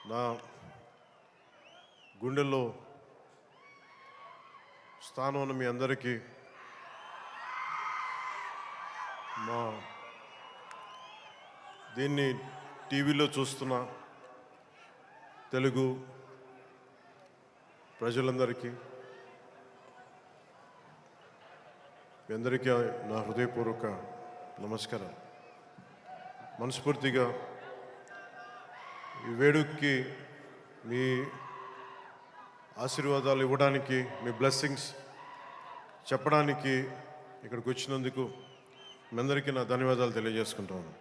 నా గుండెల్లో స్థానం ఉన్న మీ అందరికీ మా దీన్ని టీవీలో చూస్తున్న తెలుగు ప్రజలందరికీ మీ అందరికీ నా హృదయపూర్వక నమస్కారం. మనస్ఫూర్తిగా ఈ వేడుకకి మీ ఆశీర్వాదాలు ఇవ్వడానికి, మీ బ్లెస్సింగ్స్ చెప్పడానికి ఇక్కడికి వచ్చినందుకు మీ అందరికీ నా ధన్యవాదాలు తెలియజేసుకుంటాను.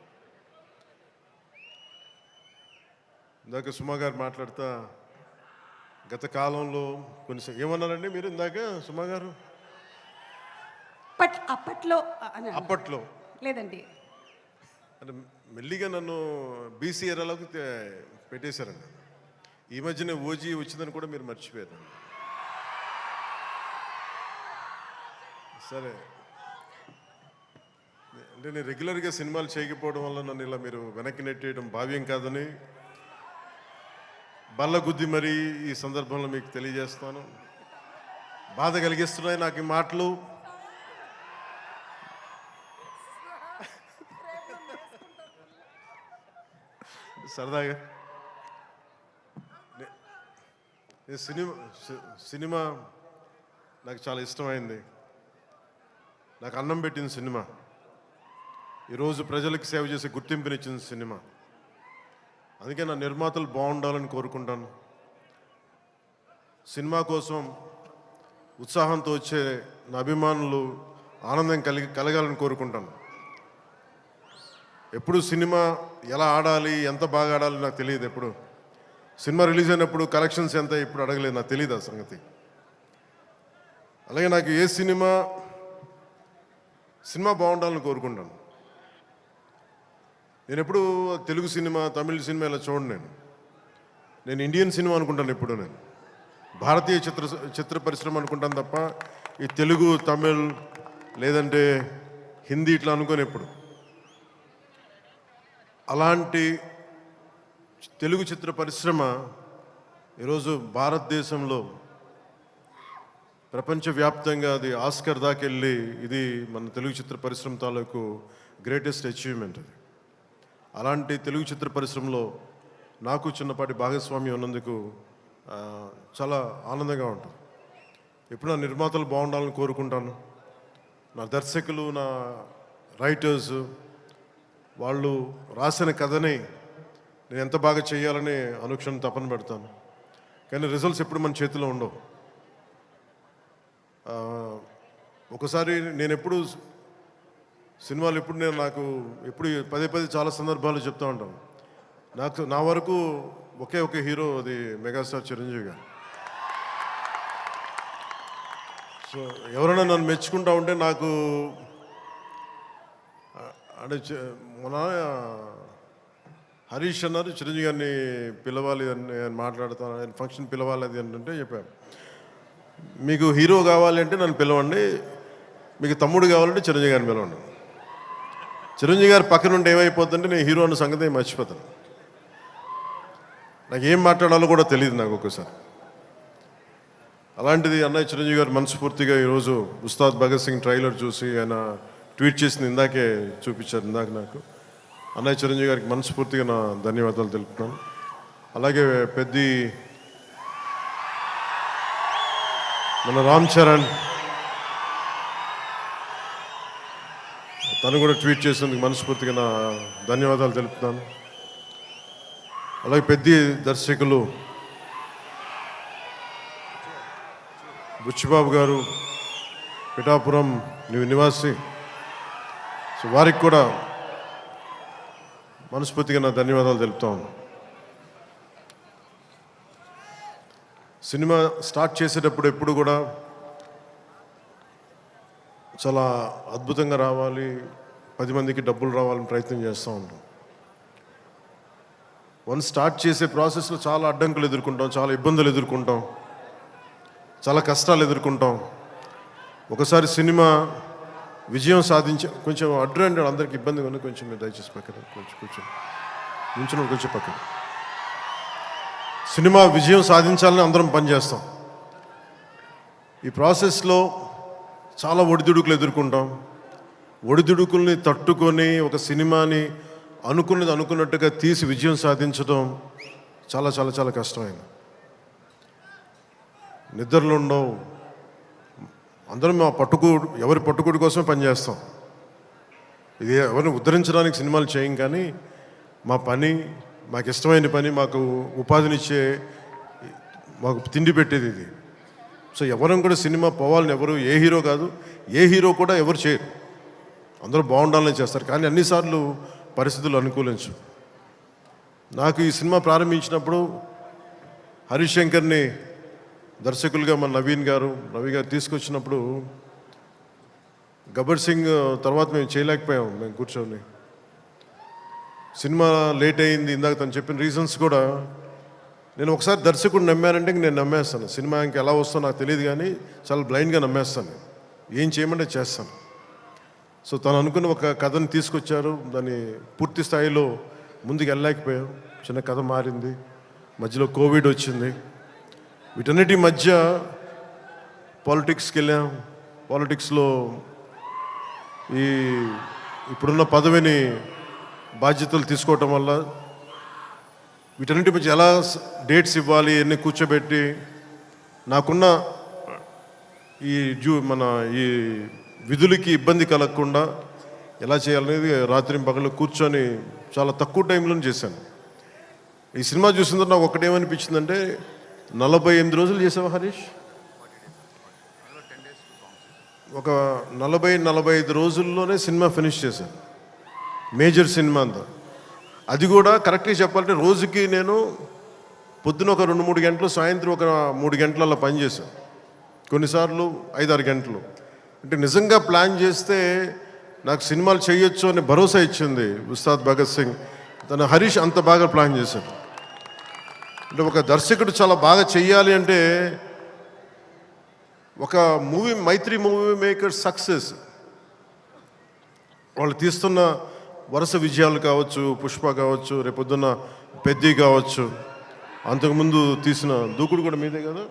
ఇందాక సుమా గారు మాట్లాడుతా గత కాలంలో కొన్ని ఏమన్నారండి మీరు ఇందాక సుమా గారు? అప్పట్లో లేదండి, అంటే మెల్లిగా నన్ను బీసీ ఎరాలోకి పెట్టేశారండి. ఈ మధ్యనే ఓజీ వచ్చిందని కూడా మీరు మర్చిపోయారు. సరే, అంటే నేను రెగ్యులర్గా సినిమాలు చేయకపోవడం వల్ల నన్ను ఇలా మీరు వెనక్కి నెట్టేయడం భావ్యం కాదని బల్ల గుద్ది మరీ ఈ సందర్భంలో మీకు తెలియజేస్తాను. బాధ కలిగిస్తున్నాయి నాకు ఈ మాటలు. సరదాగా సినిమా నాకు చాలా ఇష్టమైంది. నాకు అన్నం పెట్టిన సినిమా, ఈరోజు ప్రజలకు సేవ చేసే గుర్తింపునిచ్చిన సినిమా. అందుకే నా నిర్మాతలు బాగుండాలని కోరుకుంటాను. సినిమా కోసం ఉత్సాహంతో వచ్చే నా అభిమానులు ఆనందం కలగాలని కోరుకుంటాను. ఎప్పుడు సినిమా ఎలా ఆడాలి, ఎంత బాగా ఆడాలి నాకు తెలియదు. ఎప్పుడు సినిమా రిలీజ్ అయినప్పుడు కలెక్షన్స్ ఎంత ఇప్పుడు అడగలేదు, నాకు తెలియదు ఆ సంగతి. అలాగే నాకు ఏ సినిమా బాగుండాలని కోరుకుంటాను. నేను ఎప్పుడు తెలుగు సినిమా, తమిళ సినిమా ఇలా చూడండి. నేను ఇండియన్ సినిమా అనుకుంటాను. ఎప్పుడు నేను భారతీయ చిత్ర పరిశ్రమ అనుకుంటాను తప్ప ఈ తెలుగు, తమిళ్ లేదంటే హిందీ ఇట్లా అనుకోని ఎప్పుడు. అలాంటి తెలుగు చిత్ర పరిశ్రమ ఈరోజు భారతదేశంలో ప్రపంచవ్యాప్తంగా అది ఆస్కర్ దాకెళ్ళి, ఇది మన తెలుగు చిత్ర పరిశ్రమ తాలూకు గ్రేటెస్ట్ అచీవ్మెంట్ అది. అలాంటి తెలుగు చిత్ర పరిశ్రమలో నాకు చిన్నపాటి భాగస్వామ్యం ఉన్నందుకు చాలా ఆనందంగా ఉంటుంది. ఎప్పుడు నా నిర్మాతలు బాగుండాలని కోరుకుంటాను. నా దర్శకులు, నా రైటర్స్, వాళ్ళు రాసిన కథని నేను ఎంత బాగా చేయాలని అనుక్షణం తపన పెడతాను. కానీ రిజల్ట్స్ ఎప్పుడు మన చేతిలో ఉండవు. ఒకసారి నేను ఎప్పుడు సినిమాలు నాకు పదే చాలా సందర్భాలు చెప్తూ ఉంటాను. నా వరకు ఒకే హీరో, అది మెగాస్టార్ చిరంజీవి గారు. సో ఎవరైనా నన్ను మెచ్చుకుంటా ఉంటే నాకు అంటే మన హరీష్ అన్నారు చిరంజీవి గారిని పిలవాలి అని మాట్లాడుతాను, ఆయన ఫంక్షన్ పిలవాలి అది అంటే చెప్పాను, మీకు హీరో కావాలి అంటే నన్ను పిలవండి, మీకు తమ్ముడు కావాలంటే చిరంజీవి గారిని పిలవండి. చిరంజీవి గారి పక్కన ఉంటే ఏమైపోతుందంటే నేను హీరో అన్న సంగతి మర్చిపోతాను. నాకు ఏం మాట్లాడాలో కూడా తెలియదు నాకు ఒక్కసారి. అలాంటిది అన్నయ్య చిరంజీవి గారు మనస్ఫూర్తిగా ఈరోజు ఉస్తాద్ భగత్ సింగ్ ట్రైలర్ చూసి ఆయన ట్వీట్ చేసింది ఇందాకే చూపించారు. ఇందాక నాకు అన్నయ్య చిరంజీవి గారికి మనస్ఫూర్తిగా నా ధన్యవాదాలు తెలుపుతున్నాను. అలాగే మన రామ్ చరణ్, తను కూడా ట్వీట్ చేసినందుకు మనస్ఫూర్తిగా నా ధన్యవాదాలు తెలుపుతున్నాను. అలాగే దర్శకులు బుచ్చిబాబు గారు, పిఠాపురం నివాసి, సో వారికి కూడా మనస్ఫూర్తిగా నా ధన్యవాదాలు తెలుపుతాను. సినిమా స్టార్ట్ చేసేటప్పుడు ఎప్పుడు కూడా చాలా అద్భుతంగా రావాలి, 10 మందికి డబ్బులు రావాలని ప్రయత్నం చేస్తూ ఉంటాం. స్టార్ట్ చేసే ప్రాసెస్లో చాలా అడ్డంకులు ఎదుర్కొంటాం, చాలా ఇబ్బందులు ఎదుర్కొంటాం, చాలా కష్టాలు ఎదుర్కొంటాం. ఒకసారి సినిమా విజయం సాధించి కొంచెం అడ్డు అందరికి ఇబ్బందిగా ఉంది, కొంచెం మీరు దయచేసి పక్కన కొంచెం నుంచున్నాడు, కొంచెం పక్కన సినిమా విజయం సాధించాలని అందరం పనిచేస్తాం. ఈ ప్రాసెస్లో చాలా ఒడిదుడుకులు ఎదుర్కొంటాం. ఒడిదుడుకుల్ని తట్టుకొని ఒక సినిమాని అనుకున్నది అనుకున్నట్టుగా తీసి విజయం సాధించడం చాలా చాలా చాలా కష్టమైంది. నిద్రలు ఉండవు. అందరం మా ఎవరి పట్టుకోడి కోసమే పనిచేస్తాం. ఇది ఎవరిని ఉద్ధరించడానికి సినిమాలు చేయం, కానీ మా పని, మాకు ఇష్టమైన పని, మాకు ఉపాధినిచ్చే, మాకు తిండి పెట్టేది ఇది. సో ఎవరం కూడా సినిమా పోవాలని ఎవరు, ఏ హీరో కాదు, ఏ హీరో కూడా ఎవరు చేయరు. అందరూ బాగుండాలని చేస్తారు, కానీ అన్నిసార్లు పరిస్థితులు అనుకూలించు. నాకు ఈ సినిమా ప్రారంభించినప్పుడు హరీష్ శంకర్ని దర్శకులుగా మన రవి గారు తీసుకొచ్చినప్పుడు గబ్బర్ సింగ్ తర్వాత మేము చేయలేకపోయాం. మేము కూర్చొని సినిమా లేట్ అయింది. ఇందాక తను చెప్పిన రీజన్స్ కూడా నేను ఒకసారి దర్శకుడు నమ్మానంటే నేను నమ్మేస్తాను. సినిమా ఇంకా ఎలా వస్తుందో నాకు తెలియదు, కానీ చాలా బ్లైండ్గా నమ్మేస్తాను. ఏం చేయమంటే చేస్తాను. సో తను అనుకున్న ఒక కథను తీసుకొచ్చారు. దాన్ని పూర్తి స్థాయిలో ముందుకు వెళ్ళలేకపోయాం. చిన్న కథ మారింది, మధ్యలో కోవిడ్ వచ్చింది. వీటన్నిటి మధ్య పాలిటిక్స్కి వెళ్ళాం. పాలిటిక్స్లో ఇప్పుడున్న పదవిని బాధ్యతలు తీసుకోవటం వల్ల వీటన్నిటి మధ్య ఎలా డేట్స్ ఇవ్వాలి ఎన్ని కూర్చోబెట్టి నాకున్న ఈ విధులకి ఇబ్బంది కలగకుండా ఎలా చేయాలనేది రాత్రి పగలు కూర్చొని చాలా తక్కువ టైంలో చేశాను. ఈ సినిమా చూసిన తర్వాత నాకు ఒకటేమనిపించిందంటే, 48 రోజులు చేసావా హరీష్? ఒక 40-45 రోజుల్లోనే సినిమా ఫినిష్ చేశాను. మేజర్ సినిమా అంతా. అది కూడా కరెక్ట్గా చెప్పాలంటే రోజుకి నేను పొద్దున ఒక 2-3 గంటలు, సాయంత్రం ఒక 3 గంటలలో పనిచేశాను. కొన్నిసార్లు 5-6 గంటలు. అంటే నిజంగా ప్లాన్ చేస్తే నాకు సినిమాలు చేయొచ్చు అనే భరోసా ఇచ్చింది ఉస్తాద్ భగత్ సింగ్. తను హరీష్ అంత బాగా ప్లాన్ చేశాడు. అంటే ఒక దర్శకుడు చాలా బాగా చెయ్యాలి అంటే ఒక మైత్రి మూవీ మేకర్ సక్సెస్, వాళ్ళు తీస్తున్న వరుస విజయాలు కావచ్చు, పుష్ప కావచ్చు, రేపొద్దున్న పెద్ది కావచ్చు, అంతకుముందు తీసిన దూకుడు కూడా మీదే కదా,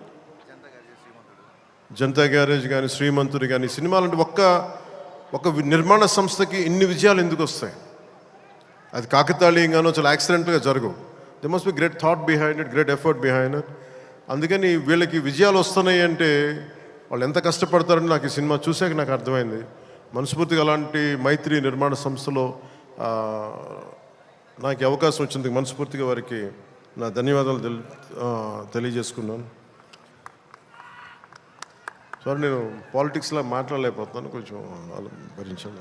జనతా గ్యారేజ్ కానీ, శ్రీమంతుడు కానీ, సినిమాలు అంటే ఒక నిర్మాణ సంస్థకి ఇన్ని విజయాలు ఎందుకు వస్తాయి? అది కాకతాళీయంగానో చాలా యాక్సిడెంట్గా జరగవు. They must be great thought behind it, great effort behind it. అందుకని వీళ్ళకి విజయాలు వస్తున్నాయి అంటే వాళ్ళు ఎంత కష్టపడతారని నాకు ఈ సినిమా చూసాక నాకు అర్థమైంది. మనస్ఫూర్తిగా అలాంటి మైత్రి నిర్మాణ సంస్థలో నాకు అవకాశం వచ్చింది. మనస్ఫూర్తిగా వారికి నా ధన్యవాదాలు తెలియజేసుకున్నాను. సార్ నేను పాలిటిక్స్లో మాట్లాడలేకపోతున్నాను, కొంచెం భరించాను.